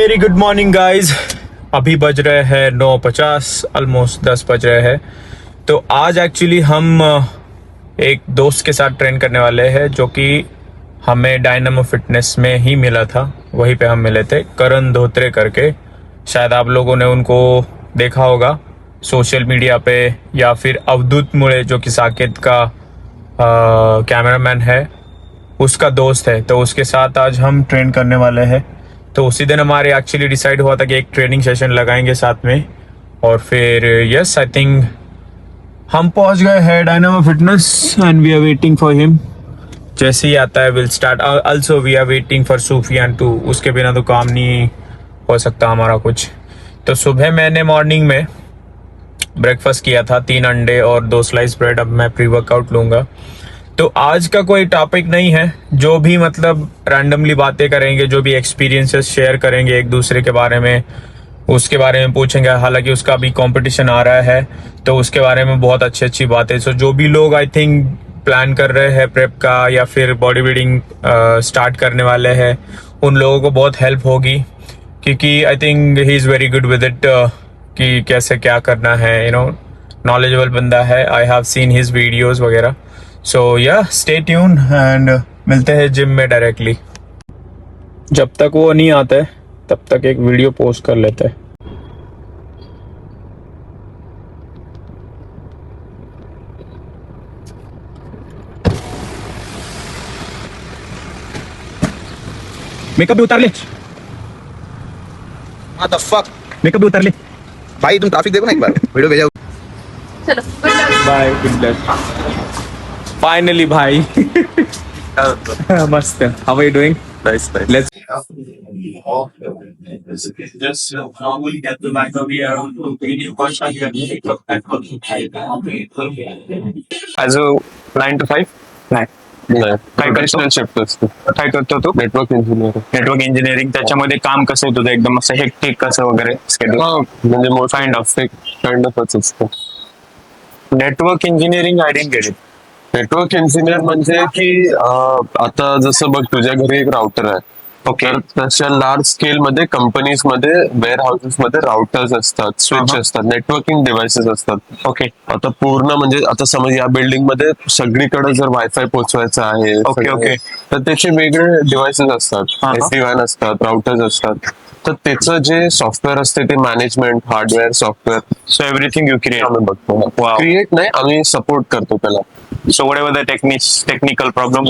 Very good morning guys. अभी बज रहे हैं 9:50, ऑलमोस्ट 10 बज रहे हैं। तो आज एक्चुअली हम एक दोस्त के साथ ट्रेन करने वाले हैं जो कि हमें डायनामो फिटनेस में ही मिला था। वहीं पे हम मिले थे, करण धोत्रे करके। शायद आप लोगों ने उनको देखा होगा सोशल मीडिया पे, या फिर अवधूत मुळे जो कि साकेत का कैमरामैन है, उसका दोस्त है। तो उसके साथ आज हम ट्रेन करने वाले हैं। तो उसी दिन हमारे एक्चुअली डिसाइड हुआ था कि एक ट्रेनिंग सेशन लगाएंगे साथ में। और फिर यस, आई थिंक हम पहुंच गए हैं Dynamo fitness and we are waiting for him. जैसे ही आता है will start. Also we are waiting for Sufiyan too. उसके बिना तो काम नहीं हो सकता हमारा कुछ। तो सुबह मैंने मॉर्निंग में ब्रेकफास्ट किया था, 3 अंडे और 2 स्लाइस ब्रेड। अब मैं प्री वर्कआउट लूंगा। तो आज का कोई टॉपिक नहीं है, जो भी मतलब रैंडमली बातें करेंगे, जो भी एक्सपीरियंसेस शेयर करेंगे एक दूसरे के बारे में, उसके बारे में पूछेंगे। हालांकि उसका भी कंपटीशन आ रहा है तो उसके बारे में बहुत अच्छी अच्छी बातें। सो जो भी लोग आई थिंक प्लान कर रहे हैं प्रेप का या फिर बॉडी बिल्डिंग स्टार्ट करने वाले हैं, उन लोगों को बहुत हेल्प होगी, क्योंकि I think he is very good with it कि कैसे क्या करना है। नॉलेजेबल बंदा है। I have seen his videos वगैरह। सो या स्टे ट्यून एंड मिलते हैं जिम में डायरेक्टली। जब तक वो नहीं आता है तब तक एक वीडियो पोस्ट कर लेते हैं। मेकअप भी उतार ले। What the fuck? मेकअप भी उतार ले। भाई तुम ट्रैफिक देखो ना एक बार, वीडियो भेजा। चलो बाय, गुड लक। फाइनली भाई। मस्त। How are you doing? Nice, nice. Let's Just normally get the back of the video question Also 9 to 5? नाही. काय ट्रेडिशनल शिफ्ट असते. काय करतो तू? Network engineer. Network engineering. त्याच्यामध्ये काम कसं आहे तुझं? एकदम असं हेक्टिक कसं वगैरे स्केड्यूल? म्हणजे मोस्ट काइंड ऑफ असतं. Network engineering I didn't get it. Network engineer म्हणजे की आता जसं बघ तुझ्या घरी एक राउटर आहे. ओके. तर तशा लार्ज स्केल मध्ये कंपनीज मध्ये वेअर हाऊसेस मध्ये राउटर्स असतात, स्विच असतात, नेटवर्किंग डिव्हाइसेस असतात. ओके. आता पूर्ण म्हणजे आता समज या बिल्डिंग मध्ये सगळीकडे जर वायफाय पोहोचवायचं आहे ओके. तर त्याचे वेगळे डिव्हाइसेस असतात, SD-WAN असतात, राउटर्स असतात. तर त्याचं जे सॉफ्टवेअर असते ते management, hardware, software, so everything you create. आम्ही बघतो. Wow. क्रिएट नाही, आम्ही सपोर्ट करतो त्याला. So whatever the technical problem.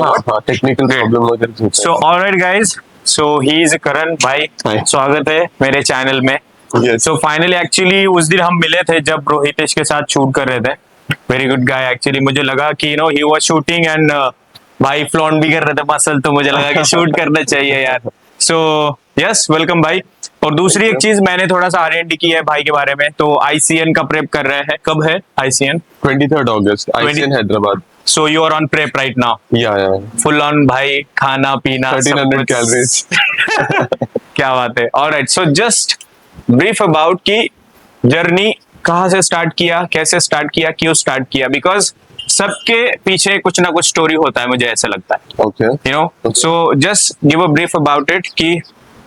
Technical problem वगैरे. So alright guys, so he is Karan भाई. Hi. स्वागत है मेरे चैनल में. Yes. So finally actually उस दिन हम मिले थे जब रोहितेश के साथ शूट कर रहे थे. वेरी गुड गाय एक्चुअली. मुझे लगा कि he was shooting and भाई फ्लॉन्ट भी कर रहे थे मसल, तो मुझे लगा कि शूट करना चाहिए यार. So yes, वेलकम भाई. और दूसरी एक चीज, मैंने थोड़ा सा R&D किया है भाई के बारे में. तो ICN का प्रेप कर रहे हैं. कब है ICN? 23rd August, ICN Hyderabad. So you are on prep right now. Yeah. Full on भाई, खाना पीना 1300 calories. क्या बात है. Alright, so just brief about की जर्नी कहाँ से स्टार्ट किया, कैसे स्टार्ट किया, क्यों स्टार्ट किया. बिकॉज सबके पीछे कुछ ना कुछ स्टोरी होता है, मुझे ऐसा लगता है. Okay. So just give a brief about it कि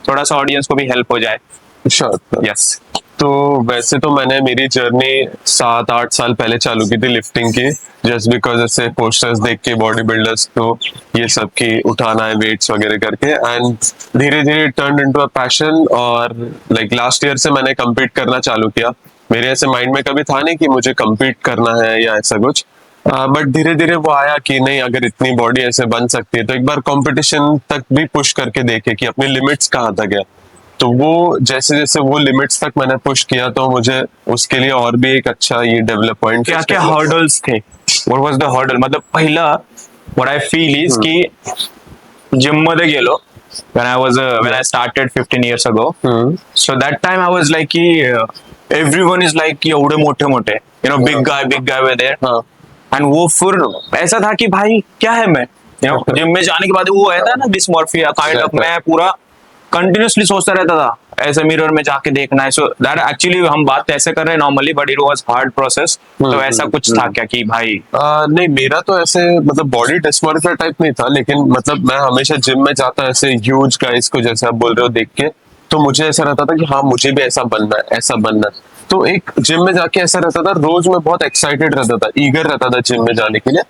थोड़ा सा ऑडियंस को भी हेल्प हो जाए. Sure. यस. तो वैसे तो मैंने मेरी जर्नी 7-8 साल पहले चालू की थी लिफ्टिंग की. जस्ट बिकॉज ऐसे पोस्टर्स देख के बॉडी बिल्डर्स को ये सब की उठाना है वेट्स वगैरह करके, एंड धीरे धीरे टर्न इनटू अ पैशन. और लाइक लास्ट ईयर से मैंने कम्पीट करना चालू किया. मेरे ऐसे माइंड में कभी था नहीं कि मुझे कम्पीट करना है या ऐसा कुछ, बट धीरे धीरे वो आया कि नहीं, अगर इतनी बॉडी ऐसे बन सकती है तो एक बार कंपटीशन तक भी पुश करके देखे कि अपनी लिमिट्स कहाँ तक है. तो वो जैसे जैसे वो लिमिट्स तक मैंने पुश किया तो मुझे उसके लिए और भी एक अच्छा ये डेवलप पॉइंट. क्या क्या हर्डल्स थे? What was the hurdle? मतलब पहिला व्हाट आई फील इज की जिम मध्ये गेलो when I started 15 years ago. So that time I was like कि everyone is like कि एवढे मोठे मोठे, big guy were there. And वो फिर ऐसा था कि भाई क्या है मैं, जिम में जाने के बाद वो है ना डिस्मॉर्फिया काइंड ऑफ. मैं पूरा कंटिन्यूसली सोचता रहता था ऐसे मिरर में जाके देखना है. सो दैट एक्चुअली हम बात ऐसे कर रहे हैं normally, but it was hard process. तो ऐसा कुछ था क्या कि भाई? नहीं, मेरा तो ऐसे मतलब बॉडी डिस्मॉर्फिया टाइप नहीं था, लेकिन मतलब मैं हमेशा जिम में जाता ऐसे ह्यूज गाइस को, जैसे आप बोल रहे हो, देख के. तो तो मुझे ऐसा रहता था कि हाँ मुझे भी ऐसा बनना है, ऐसा बनना है। तो एक जिम में जाके ऐसा रहता था, रोज मैं बहुत एक्साइटेड रहता था, ईगर रहता था जिम में जाने के लिए,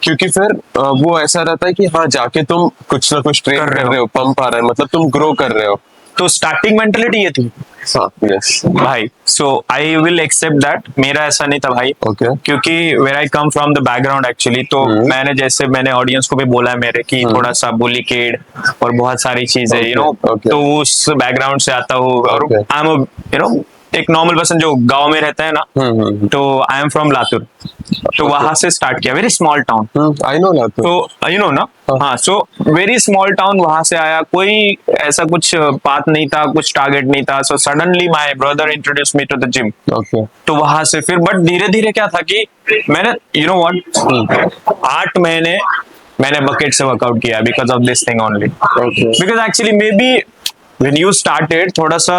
क्योंकि फिर वो ऐसा रहता है कि हाँ जाके तुम कुछ ना कुछ ट्रेन कर रहे हो, पंप आ रहा है, मतलब तुम ग्रो कर रहे हो। तो स्टार्टिंग मेंटेलिटी ये थी हाँ, यस, भाई। So I will accept that, मेरा ऐसा नहीं था भाई। ओके, क्योंकि where I come from the background actually, तो मैंने ऑडियंस को भी बोला है मेरे कि थोड़ा सा बुली किड और बहुत सारी चीजें Okay, यू नो, okay. तो उस बैकग्राउंड से आता हूँ और Okay. I am you know एक नॉर्मल पर्सन जो गांव में रहता है ना, तो आई एम फ्रॉम लातूर, तो वहां से स्टार्ट किया, very small town. I know ना, तो यू नो ना, हाँ, सो वेरी स्मॉल टाउन, वहां से आया, कोई ऐसा कुछ पाथ नहीं था, कुछ टारगेट नहीं था। So suddenly my brother introduce me to the gym. Okay, तो वहां से फिर बट धीरे धीरे क्या था कि मैंने यू नो व्हाट 8 महीने मैंने बकेट से वर्कआउट किया because of this thing only. Okay, because actually may be when you started थोड़ा सा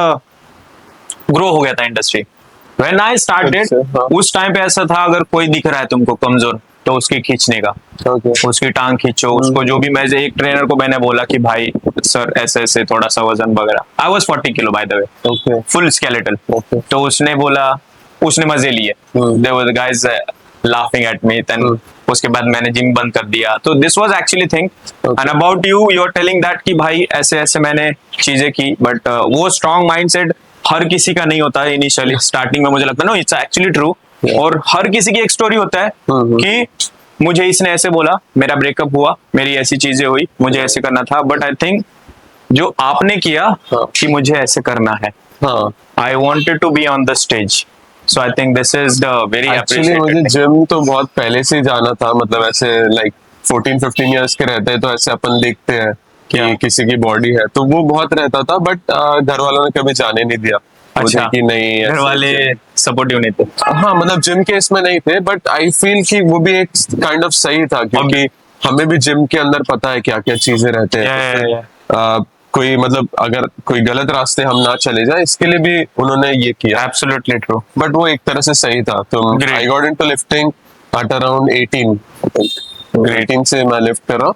ग्रो हो गया था इंडस्ट्री। व्हेन आई स्टार्टेड अच्छा, हाँ। उस टाइम पे ऐसा था, अगर कोई दिख रहा है तुमको कमजोर तो उसकी खींचने का, ओके, उसकी टांग खींचो, उसको जो भी। मैं एक ट्रेनर को मैंने बोला कि भाई सर ऐसे ऐसे थोड़ा सा वजन वगैरह, I was 40 kilo by the way, okay, full skeletal. Okay. तो उसने बोला, उसने मजे लिए, there were the guys laughing at me, then उसके बाद मैंने जिम बंद कर दिया। तो this was actually thing. And about you are telling that कि भाई ऐसे ऐसे मैंने चीजें की, बट वो स्ट्रॉन्ग माइंडसेट हर किसी का नहीं होता है इनिशियली स्टार्टिंग में, मुझे लगता है नो, इट्स एक्चुअली ट्रू। और हर किसी की एक स्टोरी होता है कि मुझे इसने ऐसे बोला, मेरा ब्रेकअप हुआ, मेरी ऐसी चीजें हुई, मुझे ऐसे करना था, बट आई थिंक जो आपने किया कि मुझे ऐसे करना है, हाँ। I wanted to be on the stage, so I think this is the very actually मुझे जिम तो बहुत पहले से ही जाना था, मतलब ऐसे लाइक 14-15 इयर्स के रहते हैं तो ऐसे अपन देखते हैं कि किसी की बॉडी है, तो वो बहुत रहता था, बट घर वालों ने कभी जाने नहीं दिया मुझे अच्छा, कि नहीं, घर ऐसे- वाले सपोर्टिव नहीं थे। हाँ, मतलब जिम के इसमें नहीं थे, बट आई फील कि वो भी एक काइंड ऑफ सही था, क्योंकि हमें भी जिम के अंदर पता है क्या क्या चीजें रहते हैं। Yeah, तो yeah, फिर, कोई मतलब अगर कोई गलत रास्ते हम ना चले जाए, इसके लिए भी उन्होंने ये किया, एब्सोल्युटली ट्रू। बट वो एक तरह से सही था। तो Great. I got into lifting at around 18, 18 से मैं लिफ्ट कर रहा हूँ,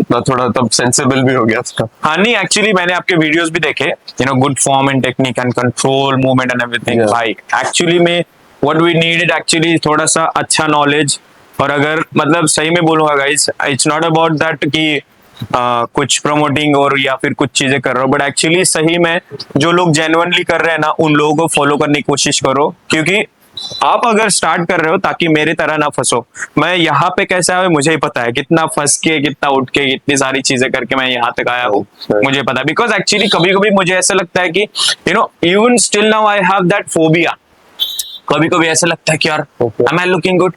इतना थोड़ा तब सेंसिबल भी हो गया था। हाँ, नहीं एक्चुअली मैंने आपके वीडियोस भी देखे, you know, good form and technique and control movement and everything. Yeah. भाई एक्चुअली में व्हाट वी नीडेड एक्चुअली थोड़ा सा अच्छा नॉलेज। और अगर मतलब सही में बोलूंगा guys, it's not about that कि कुछ प्रमोटिंग और या फिर कुछ चीजें कर रहा हो, बट एक्चुअली सही में जो लोग जेन्युइनली कर रहे हैं ना, उन लोगों को फॉलो करने की कोशिश करो, क्योंकि आप अगर स्टार्ट कर रहे हो ताकि मेरे तरह ना फंसो। मैं यहाँ पे कैसा है मुझे ही पता है, कितना फंस के, कितना उठ के, कितनी सारी चीजें करके मैं यहाँ तक आया हूँ, मुझे पता है। बिकॉज एक्चुअली कभी कभी मुझे ऐसा लगता है कि you know even still now I have that phobia. कभी कभी ऐसा लगता है कि यार am I looking good,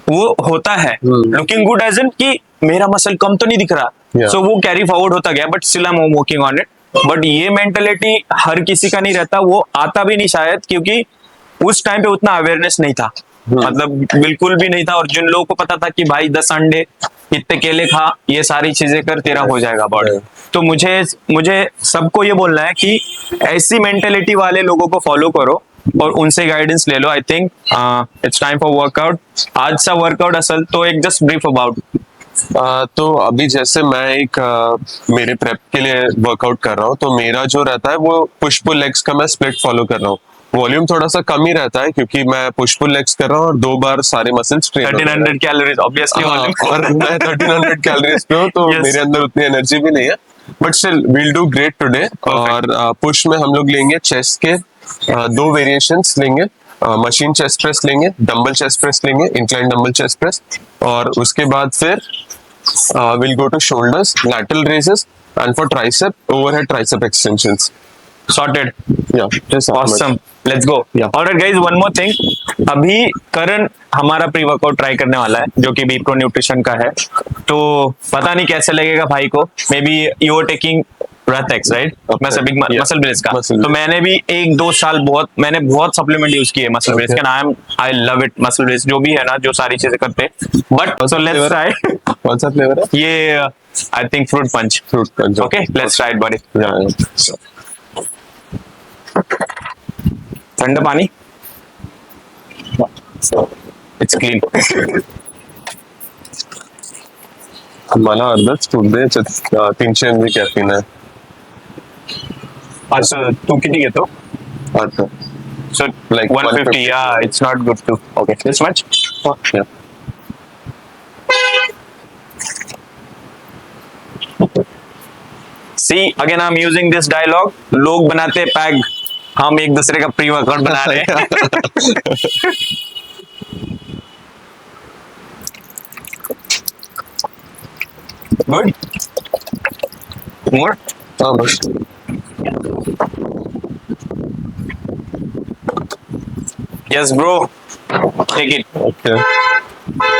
वो होता है लुकिंग गुड एज इन कि मेरा मसल कम तो नहीं दिख रहा, Yeah. सो वो कैरी फॉरवर्ड होता गया, but still I am working on it. But ये मेंटेलिटी हर किसी का नहीं रहता, वो आता भी नहीं शायद, क्योंकि उस टाइम पे उतना अवेयरनेस नहीं था, मतलब बिल्कुल भी नहीं था। और जिन लोगों को पता था कि भाई 10 अंडे, इतने केले खा, ये सारी चीजें कर, तेरा हो जाएगा बॉडी। तो मुझे सबको ये बोलना है कि ऐसी मेंटेलिटी वाले लोगों को फॉलो करो और उनसे गाइडेंस ले लो। I think it's time for workout. आज सा वर्कआउट असल तो एक जस्ट ब्रीफ अबाउट। तो अभी जैसे मैं एक मेरे प्रेप के लिए वर्कआउट कर रहा हूँ, तो मेरा जो रहता है वो पुश पुल लेग्स का मैं स्प्लिट फॉलो कर रहा हूँ। वॉल्यूम थोड़ा सा कम ही रहता है, क्योंकि मैं पुश पुल लेग्स कर रहा हूँ और 2 बार सारे मसल्स ट्रेन 1300 कैलोरीज ऑब्वियसली, और मैं 1300 कैलोरीज पे हूँ, तो Yes. मेरे अंदर उतनी एनर्जी भी नहीं है, but still we'll do great today. और पुश में हम लोग लेंगे चेस्ट के 2 वेरिएशंस लेंगे, मशीन चेस्ट प्रेस लेंगे, डंबल चेस्ट प्रेस लेंगे, इंक्लाइन डंबल चेस्ट प्रेस, और उसके बाद फिर will go to shoulders, lateral raises, and for tricep overhead tricep extensions. Sorted, या just awesome, let's go. Yeah. Alright guys, one more thing, अभी करण हमारा pre workout try करने वाला है, जो कि बीप्रो न्यूट्रिशन का है। तो पता नहीं कैसे लगेगा भाई को, maybe you are taking रथेक्स राइट, Yeah. मसल ब्रेस का। Muscle तो मैंने भी 1-2 साल मैंने बहुत सप्लीमेंट यूज किए मसल ब्रेस के, नाम I love it. Muscle blaze जो भी है ना, जो सारी चीजें करते, बट सो लेट्स ट्राई। कौन सा फ्लेवर है? ये I think fruit punch. Fruit punch. Okay, let's try it buddy. ठंडा पानी, इट्स क्लीन। मला अर्धच फ्रूट दे, 300 ml कॅफीन आहे. असं तू किती घेतो? अच्छा So Like 150. Yeah, it's not good to. Okay, this much. yeah. See, again I'm using this dialogue. लोग बनाते पैग, हम एक दूसरे का प्री वर्कआउट बना रहे हैं. Good. More. हाँ बस Yes, bro. Take it. Okay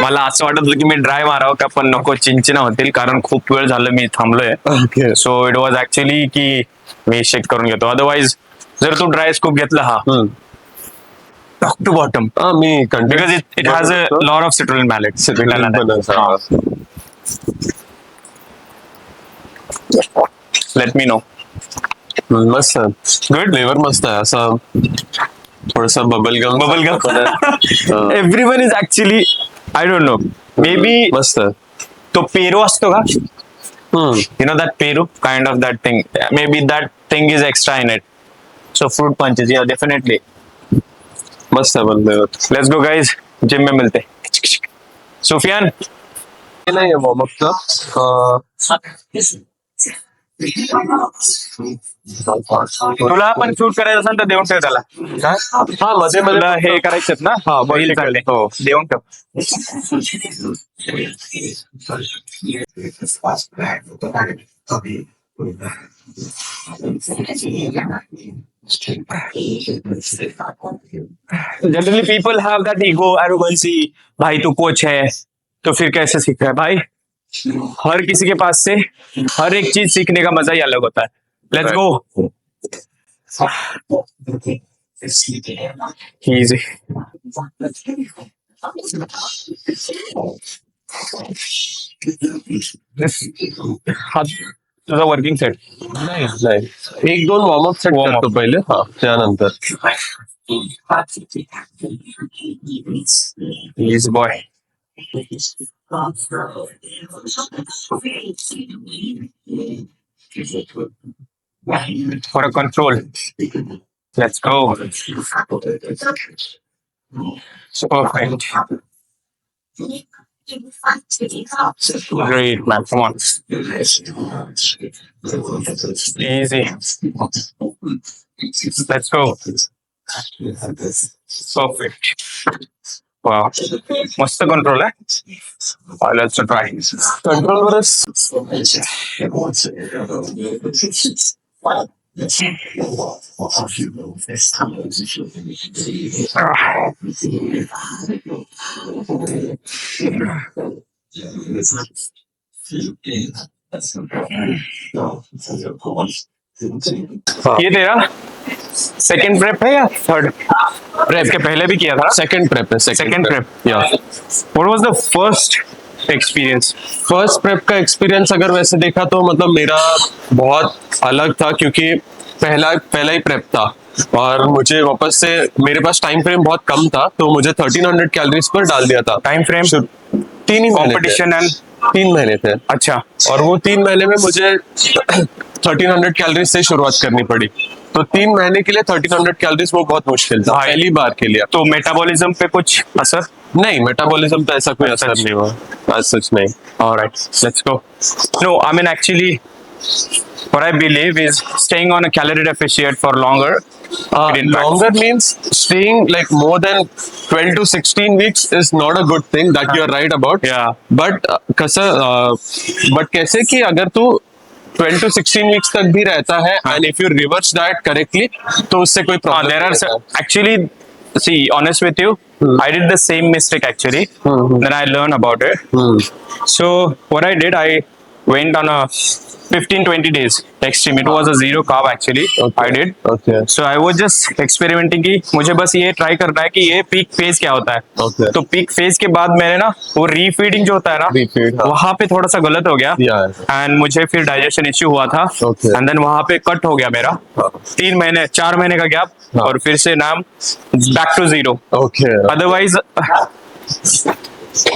मला असं वाटत होतं की मी ड्राय मारावं का, पण नको, चिंचिना होतील, कारण खूप वेळ झालं मी थांबलोय. Okay so it was actually की मी शेक करून घेतो. अदरवाइज जर तू ड्राय स्कूप घेतला हा टॉप टू बॉटम, हाँ मी because it has a lot of citrulline malates. Let me know. मस्त है गुड. फ्लेवर मस्त है ऐसा थोड़ा bubble gum gum. Everyone is actually, I don't know, maybe बी मस्त है तो पेरू असतो का, you know that peru kind of that thing, maybe that thing is extra in it. So fruit punches, yeah, definitely. मस्त है बंदे Let's go guys, gym में मिलते. सुफियान, नहीं है वार्म अप का तुला पण शूट करायचं असेल तर देऊन ठेव त्याला. हाँ मध्ये तुला हे करायचं ना, हाँ रील काढले, हो देऊन ठेव. Generally people have that ego arrogancy, भाई तू कोच है तो फिर कैसे सीख रहा है भाई. हर किसी के पास से हर एक चीज सीखने का मजा ही अलग होता है. Let's go. इजी. तुझा वर्किंग सेट नहीं नहीं एक दोन warm up set Warm up. करतो पहिले हाँ त्यानंतर is boy. For a control. Let's go. Perfect. Great, man. Come on. Easy. Let's go. Perfect. Wow. मस्त कंट्रोल आहे. Let's try. कंट्रोल वरच ये तेरा सेकंड प्रेप है या थर्ड प्रेप? के पहले भी किया था. सेकंड प्रेप है सेकंड प्रेप. या what was the first experience? First prep का एक्सपीरियंस अगर वैसे देखा तो मतलब मेरा बहुत अलग था क्योंकि पहला ही प्रेप था और मुझे वापस से मेरे पास टाइम फ्रेम बहुत कम था तो मुझे 1300 कैलोरीज पर डाल दिया था. Time frame 3 he competition and 3 महीने थे. अच्छा. और वो 3 महीने में मुझे 1300 कैलोरीज से शुरुआत करनी पड़ी तो 3 महीने के लिए 1300 कैलोरीज वो बहुत मुश्किल था पहली बार के लिए. तो मेटाबॉलिज्म पे कुछ असर? नहीं मेटाबॉलिज्म पे ऐसा कोई असर नहीं हुआ आज सच नहीं. Alright, let's go. No, I mean actually, what I believe is staying on a calorie deficit for longer. it impacts. Longer means staying like more than 12 to 16 weeks is not a good thing that you are right about. Yeah. But but कैसे कि अगर तू 12 to 16 weeks तक भी रहता है and if you reverse that correctly तो उससे कोई problem There are नहीं रहता. actually, see, honest with you, I did the same mistake actually. Then I learned about it. So what I did, I went on a 15-20 days extreme. It was a zero carb actually. Okay. I did. Okay. So I was just experimenting कि मुझे बस ये try करना है कि ये peak phase क्या होता है. Okay. तो पीक फेज के बाद मैंने ना वो रीफीडिंग जो होता है ना, Refeed, हाँ. वहां पे थोड़ा सा गलत हो गया Yeah. एंड मुझे फिर डाइजेशन इश्यू हुआ था. Okay. एंड देन वहां पे कट हो गया मेरा. हाँ. 4 महीने का गैप हाँ. और फिर से नाम back to zero. Okay. Otherwise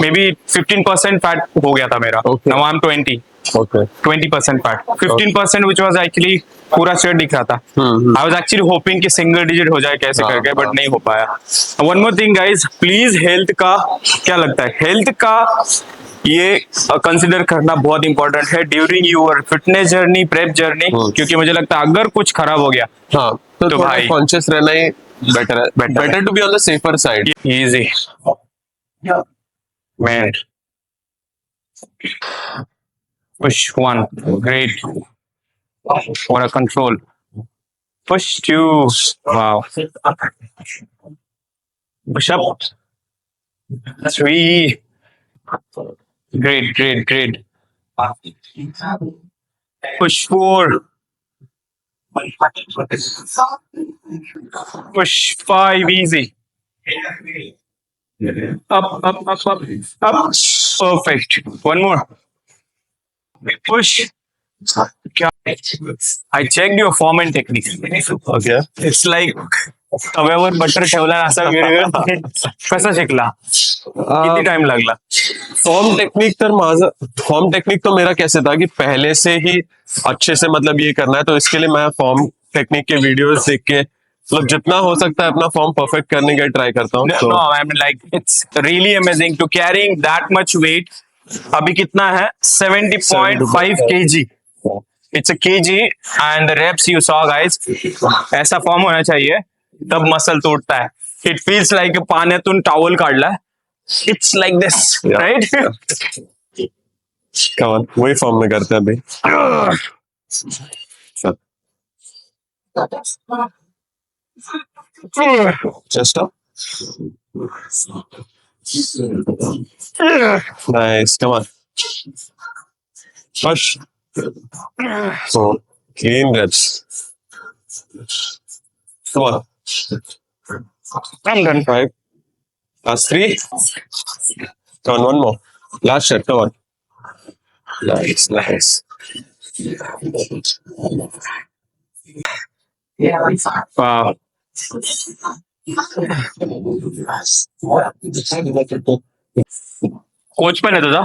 maybe 15% fat हो गया था मेरा. Okay. Now I am 20. Okay. 20% fat. 15% which was actually पूरा स्ट्रेट दिख रहा था। आई वाज एक्चुअली होपिंग कि सिंगल डिजिट हो जाए कैसे हाँ, करके, बट हाँ। नहीं हो पाया। One more thing guys, please health का क्या लगता है, हेल्थ का ये कंसिडर करना बहुत इंपॉर्टेंट है during your fitness journey, prep journey, क्योंकि मुझे लगता है अगर कुछ खराब हो गया हाँ, तो तो थोड़ा भाई कॉन्शियस रहना ही बेटर है, Better है। Better to be on the safer side. easy man. Push one, great, what a control. Push two, wow. Push up three, great. Push four, push five, easy. Up. Perfect. One more. Push. I checked your form and technique. Okay, It's like तव्यावर butter ठेवला असा वेळ कसा शिकला, किती time लागला? Form technique तो मेरा कैसे था कि पहले से ही अच्छे से मतलब ये करना है, तो इसके लिए मैं फॉर्म टेक्निक के वीडियोस देख के मतलब जितना हो सकता है अपना फॉर्म परफेक्ट करने का ट्राई करता हूँ। No, I mean like it's really amazing to carrying that much weight. अभी कितना है? 70.5 kg. It's a kg and the reps you saw guys. ऐसा फॉर्म होना चाहिए तब मसल तोड़ता है. It feels like पाण्यातून टॉवल काढला. It's like this, right? Come on, वही फॉर्म में करते हैं भाई। चल, just up. Nice, come on. Push. So, clean reps. Come on. I'm done. 5. Last 3. Come on, one more. Last set, come on. Nice. Wow. Coach पण आहे तुझा?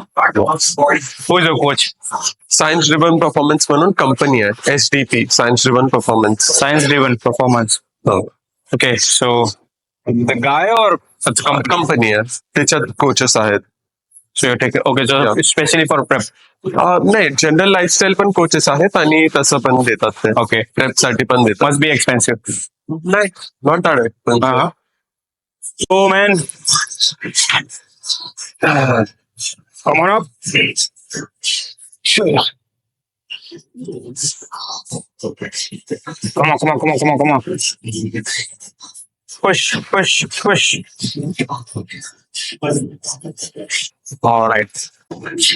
Who is your coach? Science Driven Performance म्हणून company आहे, SDP, Science Driven Performance. Science driven performance. Okay, so the guy or company आहे, त्याच्यात coaches आहेत. so you're taking, okay, so Yeah. especially for prep. नाही, general lifestyle पण coaches आहेत आणि तसं पण देतात ते. Okay, प्रेप साठी पण देतात. must be expensive. नाही, नॉट दॅट पण Uh-huh. Oh man, come on up. Sure. Come on. Push. All right. Nice.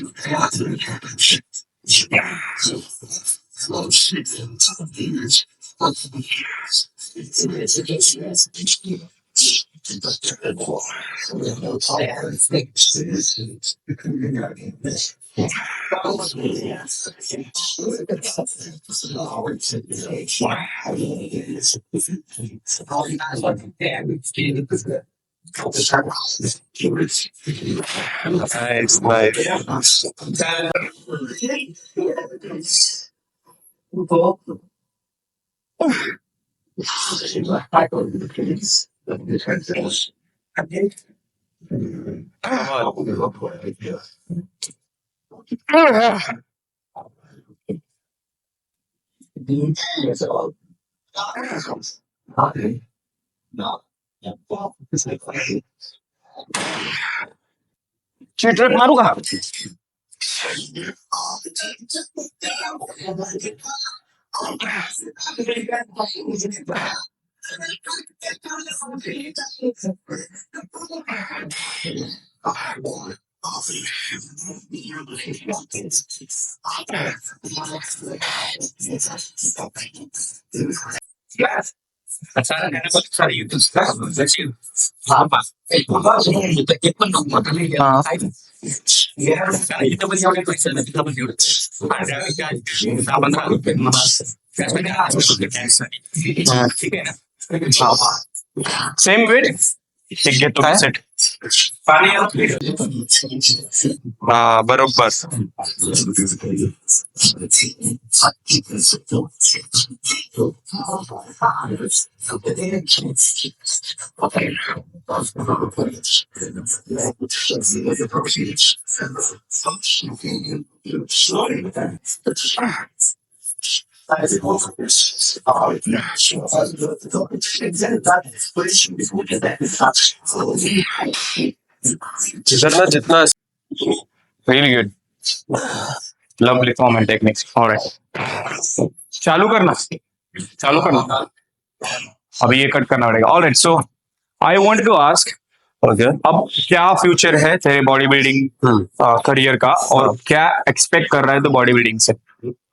Cheat rep मारू का? सेम वेट एक घेतो सेट. पानी हाँ बरोबर. इधर ना जितना really good, lovely form and techniques. Alright, चालू करना, चालू करना. अभी ये कट करना पड़ेगा. Alright, so I want to ask, okay. अब क्या फ्यूचर है तेरे बॉडी बिल्डिंग करियर का, और क्या एक्सपेक्ट कर रहा है तो बॉडी बिल्डिंग से?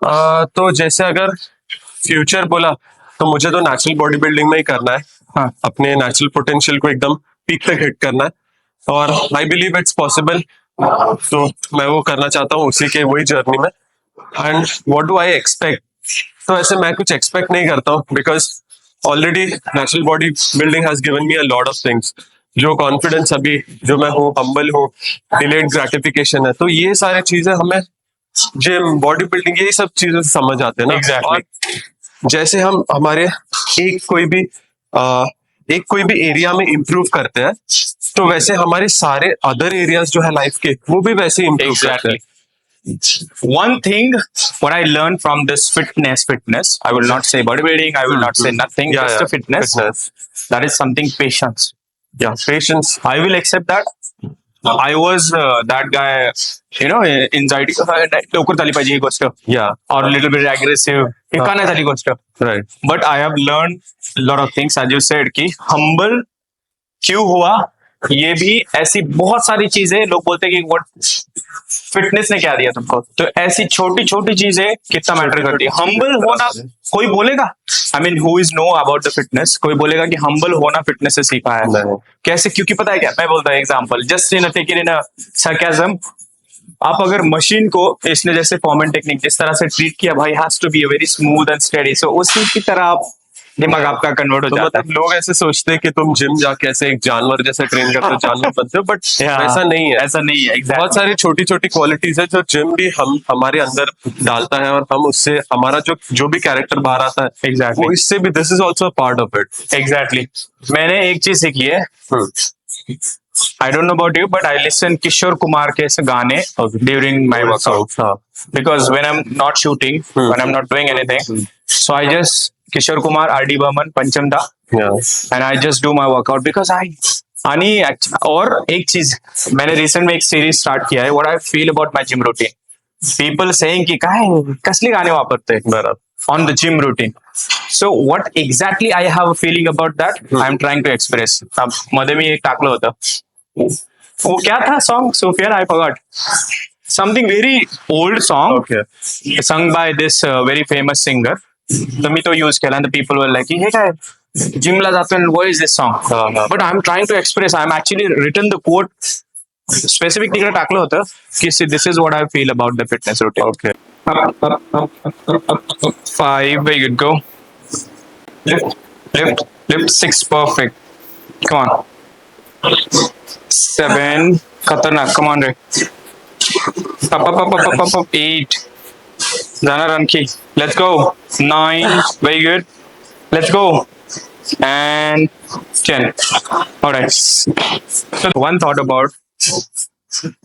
तो जैसे अगर फ्यूचर बोला तो मुझे तो नेचुरल बॉडी बिल्डिंग में ही करना है. हाँ, अपने नेचुरल पोटेंशियल को एकदम पीक तक हिट करना है, और आई बिलीव इट्स पॉसिबल. तो मैं वो करना चाहता हूँ उसी के वही जर्नी में. And what do I expect, तो ऐसे मैं कुछ एक्सपेक्ट नहीं करता हूँ, because already natural body building has given me a lot of things. जो कॉन्फिडेंस अभी जो मैं हूँ, हम्बल हूँ, डिलेड ग्रेटिफिकेशन है, तो ये सारी चीजें हमें जिम, बॉडी बिल्डिंग, यही सब चीजें समझ आते हैं ना. Exactly. और जैसे हम हमारे एक कोई भी एरिया में इम्प्रूव करते हैं, तो वैसे हमारे सारे अदर एरियाज जो है लाइफ के, वो भी वैसे इम्प्रूव करते हैं. One thing what I learned from this fitness, I will not say bodybuilding, I will not say nothing, Yeah, just yeah. a fitness. That is something patience. Yeah, patience. I will accept that. I was that guy, you know, anxiety लवकर झाली पाहिजे ही गोष्ट, Yeah, or a little bit aggressive, हे का नाही झाली गोष्ट. right. But I have learned lot of things, as you said, कि humble क्यों हुआ, ये भी ऐसी बहुत सारी चीजें. लोग बोलते हैं कि what फिटनेस ने क्या दिया तुमको, तो ऐसी छोटी छोटी चीजें कितना मैटर करती है. हम्बल होना, कोई बोलेगा, I mean who is know about the fitness, कोई बोलेगा कि हम्बल होना फिटनेस से सीखा है. नहीं. कैसे? क्योंकि पता है क्या, मैं बोलता हूँ example, just in take it in a sarcasm. आप अगर मशीन को इसने जैसे फॉर्म एंड टेक्निक जिस तरह से ट्रीट किया, भाई has to be very smooth and steady, so उसी की तरह आप दिमाग आपका कन्वर्ट हो तो जाता है. मतलब लोग ऐसे सोचते हैं कि तुम जिम जाके ऐसे एक जानवर जैसे ट्रेन करते हो, जानवर बनते हो, बट Yeah. ऐसा नहीं है. ऐसा नहीं है. Exactly. बहुत सारी छोटी छोटी क्वालिटीज है जो जिम भी हम हमारे अंदर डालता है, और हम उससे हमारा जो भी कैरेक्टर बाहर आता है, Exactly. वो इससे भी, this is also a part of it. Exactly. मैंने एक चीज सीखी है, I don't know about you, but I listen Kishore Kumar के गाने during my workout, because when I am not shooting, when I am not doing anything, so I just Kishore Kumar, RD. Burman, Pancham da, and I just do my workout because I. आणि और एक चीज मैंने recent में एक series start किया है, what I feel about my gym routine. People saying की काय कसली गाणे वापरते on the gym routine. So what exactly I have a feeling about that, I'm trying to express. अब मध्ये मी एक टाकलं होतं, वो क्या था song, Sofiyan, I forgot. Something very old song, Okay. sung by this very famous singer. तर मी तो यूज केला, and the people were like, हे काय जिमला जातो, and what is this song? But I'm trying to express, I'm actually written the quote specific तिकडे टाकलं होतं की this is what I feel about the fitness routine. Okay. Up. 5, very good, go. Lift 6, perfect. Come on. 7, खतरनाक, come on रे. Up. 8. जाना run की. Let's go. 9, very good. Let's go. And 10. Alright. So one thought about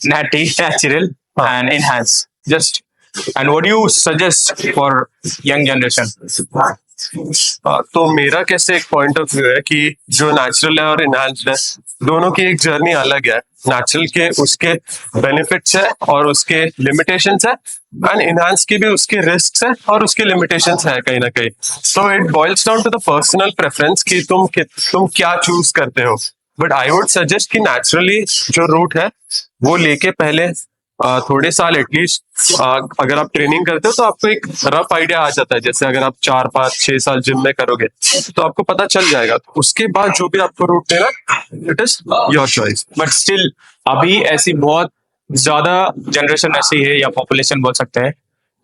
natural and enhance. Just, and what do you suggest for young generation? तो मेरा कैसे एक point of view है कि जो नेचुरल है और इनहैंस्ड है, दोनों की एक जर्नी अलग है. नेचुरल के उसके बेनिफिट्स है और उसके लिमिटेशंस है, एंड इनहैंस की भी उसके रिस्क्स है और उसके लिमिटेशंस है कहीं ना कहीं. So it boils down to the personal preference कि तुम क्या चूज करते हो. बट आई वुड सजेस्ट कि नेचुरली जो रूट है वो लेके पहले थोड़े साल एटलीस्ट अगर आप ट्रेनिंग करते हो तो आपको एक रफ आइडिया आ जाता है. जैसे अगर आप 4, 5, 6 साल जिम में करोगे तो आपको पता चल जाएगा. तो उसके बाद जो भी आपको रूट देना, it is your choice. But still अभी ऐसी बहुत ज्यादा जनरेशन ऐसी है, या पॉपुलेशन बोल सकते हैं,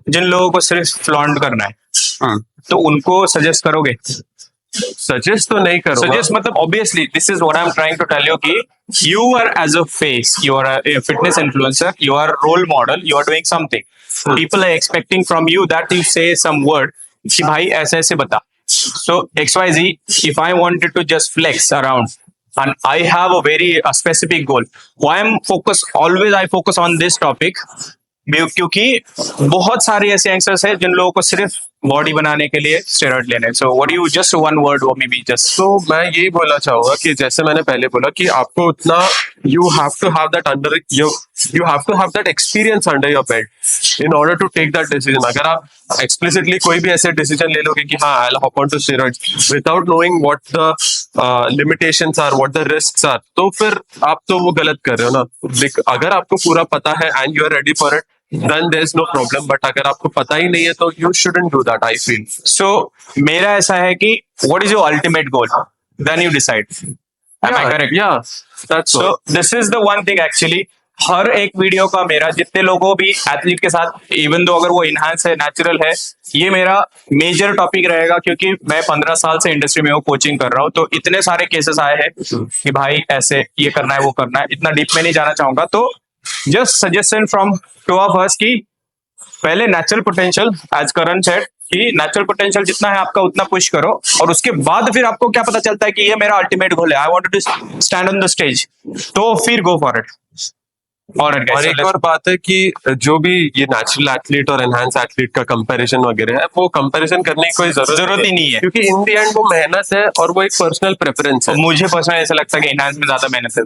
जिन लोगों को सिर्फ फ्लॉन्ट करना है, तो उनको सजेस्ट करोगे सजेस्ट तो नहीं करूंगा। सजेस्ट मतलब obviously this is what I am trying to tell you कि you are as a face, you are a fitness influencer, you are a role model, you are doing something. People are expecting from you that you say some word कि भाई ऐसे ऐसे बता. So XYZ, if I wanted to just flex around and I have a very specific goal, why I focus on this topic क्योंकि बहुत सारे ऐसे youngsters हैं जिन लोगों को सिर्फ बॉडी बनाने के लिए स्टेरॉइड लेने. So what you just one word और मे बी जस्ट. तो मैं यही बोलना चाहूंगा कि जैसे मैंने पहले बोला कि आपको उतना you have to have that under you have to have that experience under your belt in order to take that decision. अगर आप एक्सप्लिसिटली कोई भी ऐसे डिसीजन ले लोगे कि हाँ I will hop on to steroids without knowing what the limitations are, what the risks are, तो फिर आप तो वो गलत कर रहे हो ना. अगर आपको पूरा पता है and you are ready for it, then there's no problem. But अगर आपको पता ही नहीं है तो you shouldn't do that, I feel. So मेरा ऐसा है कि what is your ultimate goal? Then you decide. Am I correct? Yeah, that's So this is the one thing actually. हर एक वीडियो का मेरा जितने लोगों भी एथलीट के साथ इवन दो अगर वो इनहांस है, नेचुरल है, ये मेरा मेजर टॉपिक रहेगा क्योंकि मैं 15 साल से इंडस्ट्री में वो कोचिंग कर रहा हूँ. तो इतने सारे केसेस आए हैं कि भाई ऐसे ये करना है वो करना है. इतना डीप में नहीं जाना चाहूंगा. तो just suggestion from two of us कि पहले नेचुरल पोटेंशियल एज करण सेड कि नेचुरल पोटेंशियल जितना है आपका उतना पुश करो और उसके बाद फिर आपको क्या पता चलता है कि ये मेरा अल्टीमेट गोल है, I want to stand on the stage, तो फिर गो फॉर इट. और एक और बात है कि जो भी ये नेचुरल एथलीट और एनहांस एथलीट का कंपैरिजन वगैरह है, वो कंपैरिजन करने की कोई जरूरत ही नहीं है क्योंकि इन दी एंड वो मेहनत है और वो एक पर्सनल प्रेफरेंस है. मुझे पर्सनली ऐसा लगता है कि एनहांस में ज्यादा मेहनत है.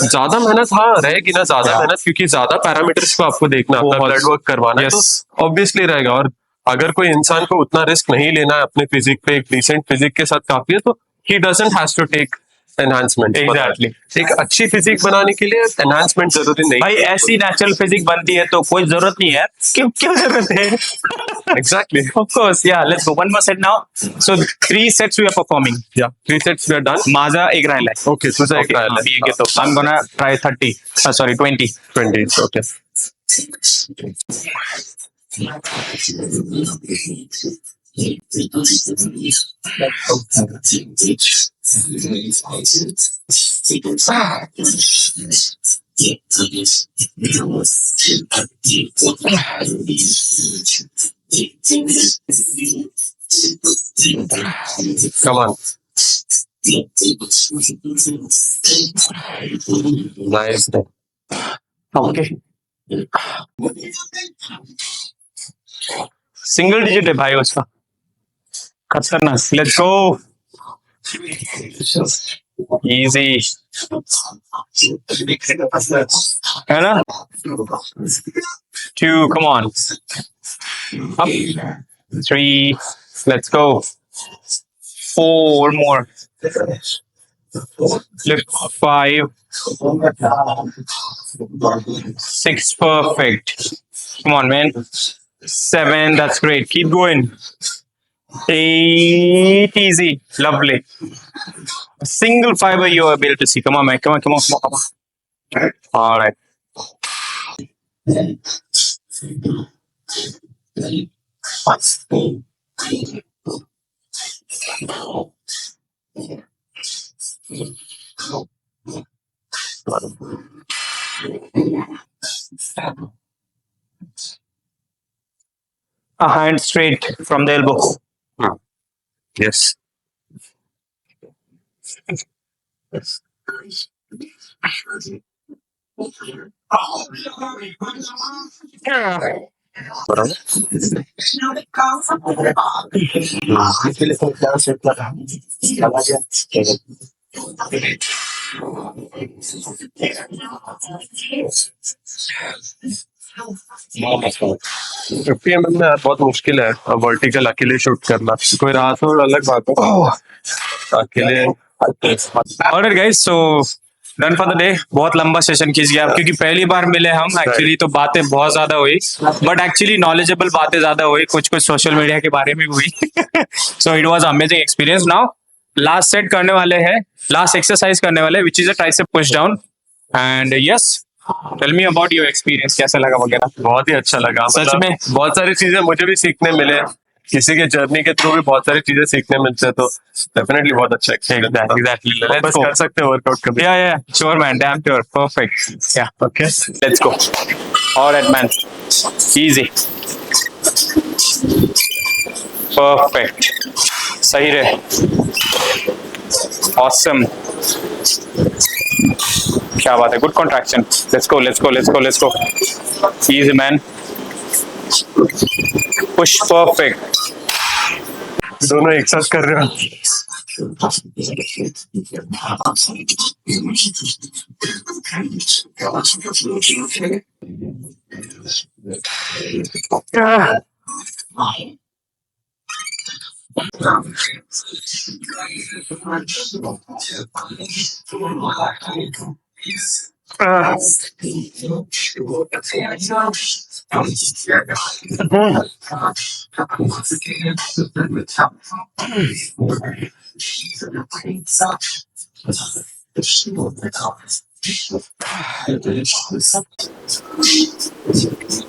ज्यादा मेहनत हाँ रहेगी ना, ज्यादा मेहनत क्योंकि ज्यादा पैरामीटर्स को आपको देखना, अपना ब्लड वर्क करवाना है, तो ऑब्वियसली रहेगा. और अगर कोई इंसान को उतना रिस्क नहीं लेना है अपने फिजिक पे, एक डिसेंट फिजिक के साथ काफी है, तो he doesn't has to take enhancement. Exactly. एक अच्छी फिजिक बनाने के लिए एनहांसमेंट जरूरी नहीं. भाई ऐसी नेचुरल फिजिक बनती है तो कोई जरूरत नहीं है. क्यों जरूरत है? Exactly. Of course, yeah. Let's go. One more set now. So 3 sets we are performing. Yeah, 3 sets we are done. माझा एक राहिला आहे. Okay, तुझा एक राहिला आहे. अभी एक घेतो. I'm gonna try 30. Sorry, 20. 20. Okay. Come on. Nice. Okay. Single digit है भाई उसका. खतरनाक. Let's go. Easy. है ना? 2, come on. Up. 3, let's go. 4 more. Lift 5. 6, perfect. Come on, man. 7, that's great. Keep going. 8, easy. Lovely. A single fiber you are able to see. Come on, man. Come on. All right. A hand straight from the elbow. Yes. FPMM में यार बहुत मुश्किल है vertical अकेले shoot करना. कोई रहा तो अलग बात है, अकेले. Alright guys, so done for the day. बहुत लंबा सेशन खींच गया क्योंकि पहली बार मिले हम एक्चुअली, तो बातें बहुत ज्यादा हुई बट एक्चुअली नॉलेजेबल बातें ज्यादा हुई, कुछ सोशल मीडिया के बारे में हुई. So it was amazing experience. Now last set करने वाले हैं, लास्ट एक्सरसाइज करने वाले which is a tricep push down. And yes, tell me about your experience, कैसा लगा वगैरह. बहुत ही अच्छा लगा. सच में बहुत सारी चीजें मुझे भी सीखने मिले. किसी के जर्नी के थ्रू भी बहुत सारी चीजें सीखने मिलते हैं, तो डेफिनेटली बहुत अच्छा एक्सपीरियंस। Exactly. Let's वापस go. कर सकते हैं वर्कआउट कभी। Yeah, sure, man. Damn sure. Perfect. Yeah. Okay Let's go. All right, man. Easy. Perfect. सही रहे. Awesome. क्या बात है. Good contraction. Let's go. Let's go. Let's go. Let's go. Easy, man. Push. Perfect. दोनों एक साथ कर रहे हो।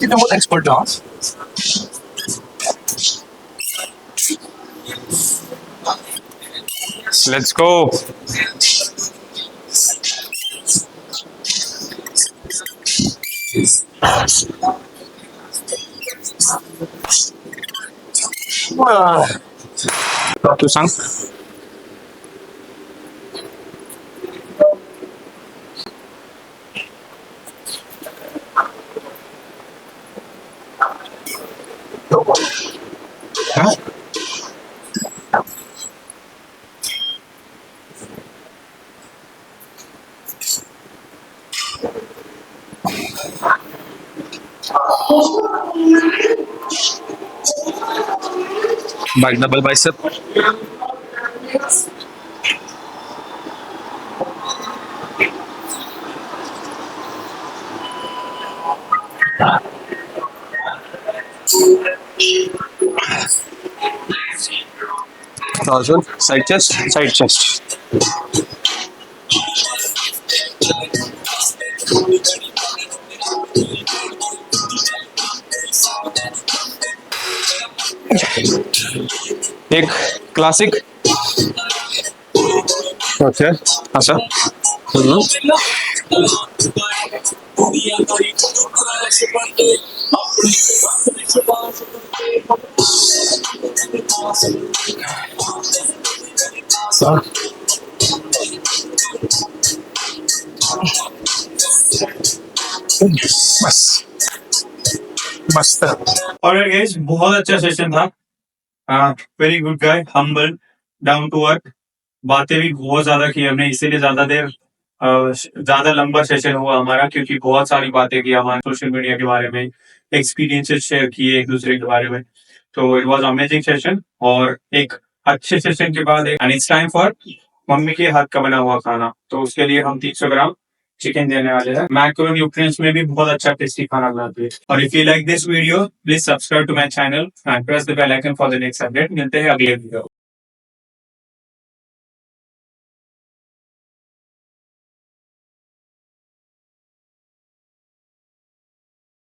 कितना बहुत एक्सपर्ट हो। Let's go. तू सांग. Back double bicep. Thousand. Side chest. Side chest. एक क्लासिक. Okay. अच्छा. बस मस्त. Alright guys, बहुत अच्छा सेशन था. Very good guy, humble, down to earth. बातें भी बहुत ज्यादा की हमने, इसीलिए ज्यादा लंबा सेशन हुआ हमारा, क्योंकि बहुत सारी बातें की हमारे सोशल मीडिया के बारे में, एक्सपीरियंसेस शेयर किए एक दूसरे के बारे में. तो इट वाज अमेजिंग सेशन. और एक अच्छे सेशन के बाद and it's time for mummy के हाथ का बना हुआ खाना. तो उसके लिए हम 300 ग्राम चिकन देने वाले हैं. मैक्रो न्यूट्रिएंट्स में भी बहुत अच्छा टेस्टी खाना बनाते हैं. और if you like this video, please subscribe to my channel and press the bell icon for the next update. मिलते हैं अगले वीडियो.